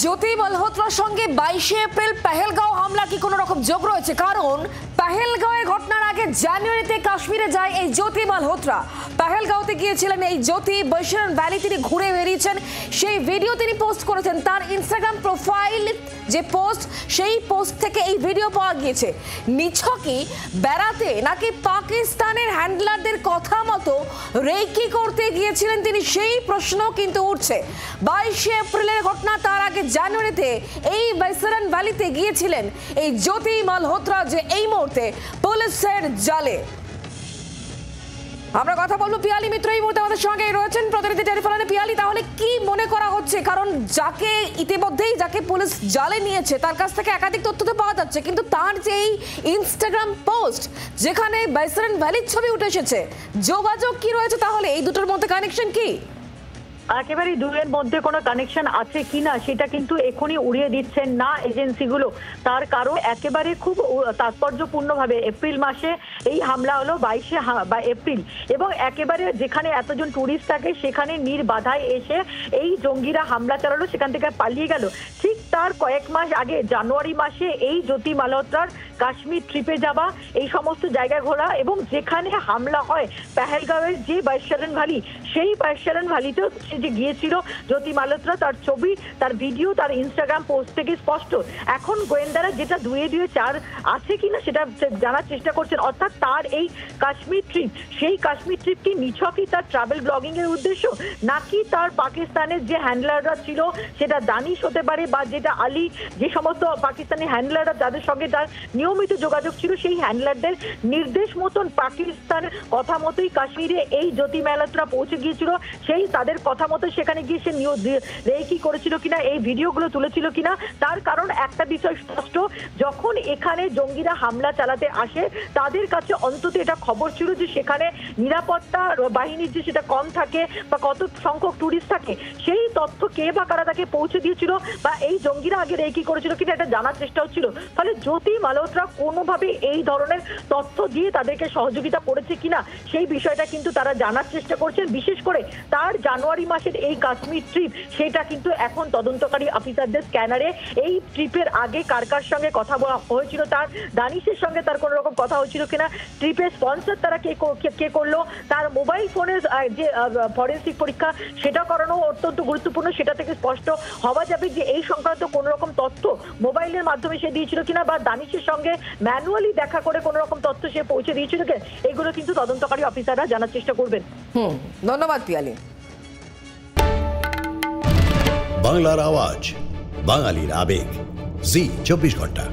জ্যোতি মালহোত্রার সঙ্গে 22 এপ্রিল পেহেলগাঁও হামলা কি কোনো রকম যোগ রয়েছে? কারণ পেহেলগাঁওয়ের ঘটনার আগে জানুয়ারিতে কাশ্মীরে যায় এই জ্যোতি মালহোত্রা। পেহেলগাঁওতে গিয়েছিলেন এই জ্যোতি, বৈশারণ ভ্যালি তিনি ঘুরে বেরিয়েছেন, সেই ভিডিও তিনি পোস্ট করেছেন। তার ইনস্টাগ্রাম প্রোফাইল যে পোস্ট, সেই পোস্ট থেকে এই ভিডিও পাওয়া গিয়েছে। নিছকই বেড়াতে নাকি পাকিস্তানের হ্যান্ডলারদের কথা মতো রেকি করতে গিয়েছিলেন তিনি, সেই প্রশ্ন কিন্তু উঠছে। 22 এপ্রিলের ঘটনা, তার আগে জানুয়ারিতে এই বৈশারণ ভ্যালিতে গিয়েছিলেন এই জ্যোতি মালহোত্রা, যে এই মুহূর্তে পুলিশের জালে। আমরা কথা বলবো পিয়ালি মিত্র এই মুহূর্তে আমাদের সঙ্গে রয়েছেন, প্রতিনিধি টেলিফোনে। পিয়ালি, তাহলে কি মনে করা হচ্ছে? কারণ যাকে ইতিমধ্যেই যাকে পুলিশ জালে নিয়েছে তার কাছ থেকে একাধিক তথ্য তো পাওয়া যাচ্ছে, কিন্তু তার যে এই ইনস্টাগ্রাম পোস্ট যেখানে বৈশারণ ভ্যালির ছবি উঠে এসেছে, যোগাযোগ কি রয়েছে? তাহলে এই দুটোর মধ্যে কানেকশন কি? একেবারে দুয়ের মধ্যে কোনো কানেকশন আছে কিনা সেটা কিন্তু এখনই উড়িয়ে দিচ্ছেন না এজেন্সিগুলো। তার কারণ একেবারে খুব তাৎপর্যপূর্ণভাবে এপ্রিল মাসে এই হামলা হলো 22 এপ্রিল, এবং একেবারে যেখানে এতজন টুরিস্ট থাকে সেখানে নির্বাধায় এসে এই জঙ্গিরা হামলা চালালো, সেখান থেকে পালিয়ে গেল। ঠিক তার কয়েক মাস আগে জানুয়ারি মাসে এই জ্যোতি মালহোত্রার কাশ্মীর ট্রিপে যাওয়া, এই সমস্ত জায়গা ঘোরা, এবং যেখানে হামলা হয় পেহেলগাঁওয়ের যে বৈশারণ ভ্যালি, সেই বৈশারণ ভ্যালিতেও যে গিয়েছিল জ্যোতি মালহোত্রা, তার ছবি, তার ভিডিও, তার ইনস্টাগ্রাম পোস্ট থেকে স্পষ্ট। এখন গোয়েন্দারা যেটা দুয়ে চার আছে কিনা সেটা জানার চেষ্টা করছেন, অর্থাৎ তার এই কাশ্মীর ট্রিপ, সেই কাশ্মীর ট্রিপ কি নিছকই তার ট্রাভেল ব্লগিং এর উদ্দেশ্য, নাকি তার পাকিস্তানের যে হ্যান্ডলাররা ছিল সেটা দানিশ হতে পারে, বা যেটা আলী, যে সমস্ত পাকিস্তানি হ্যান্ডলাররা যাদের সঙ্গে তার নিয়মিত যোগাযোগ ছিল, সেই হ্যান্ডলারদের নির্দেশ মতন পাকিস্তানের কথা মতোই কাশ্মীরে এই জ্যোতি মালহোত্রা পৌঁছে গিয়েছিল, সেই তাদের কথা মতো সেখানে গিয়ে সে রেকি করেছিল কিনা, এই ভিডিওগুলো তুলেছিল কিনা। তার কারণ একটা বিষয় স্পষ্ট, যখন এখানে জঙ্গিরা হামলা চালাতে আসে তাদের কাছে অন্তত এটা খবর ছিল যে সেখানে নিরাপত্তা বাহিনীর যে সেটা কম থাকে বা কত সংখ্যক টুরিস্ট থাকে, সেই তথ্য কে বা কারা তাকে পৌঁছে দিয়েছিল, বা এই জঙ্গিরা আগে রেকি করেছিল কিনা এটা জানার চেষ্টা হচ্ছিল। ফলে জ্যোতি মালহোত্রা কোনোভাবে এই ধরনের তথ্য দিয়ে তাদেরকে সহযোগিতা করেছে কিনা সেই বিষয়টা কিন্তু তারা জানার চেষ্টা করছেন। বিশেষ করে তার জানুয়ারি মাসের এই কাশ্মীর ট্রিপ, সেটা কিন্তু এখন তদন্তকারী অফিসারদের স্ক্যানারে এই ট্রিপের আগে কার কার সঙ্গে কথা বলা হয়েছিল, তার দানিশের সঙ্গে তার কোনো রকম কথা হয়েছিল কিনা, ট্রিপের স্পন্সর তারা কে করলো, তার মোবাইল ফোনের যে ফরেন্সিক পরীক্ষা সেটা করানো অত্যন্ত গুরুত্বপূর্ণ। সেটা থেকে স্পষ্ট হওয়া যাবে যে এই সংক্রান্ত কোনো রকম তথ্য মোবাইলের মাধ্যমে সে দিয়েছিল কিনা, বা দানিশের সঙ্গে ম্যানুয়ালি দেখা করে কোনো রকম তথ্য সে পৌঁছে দিয়েছিল কিনা, এগুলো কিন্তু তদন্তকারী অফিসাররা জানার চেষ্টা করবেন। ধন্যবাদ পিয়ালি। বাংলার আওয়াজ, বাঙালির আবেগ, জি 24 ঘন্টা।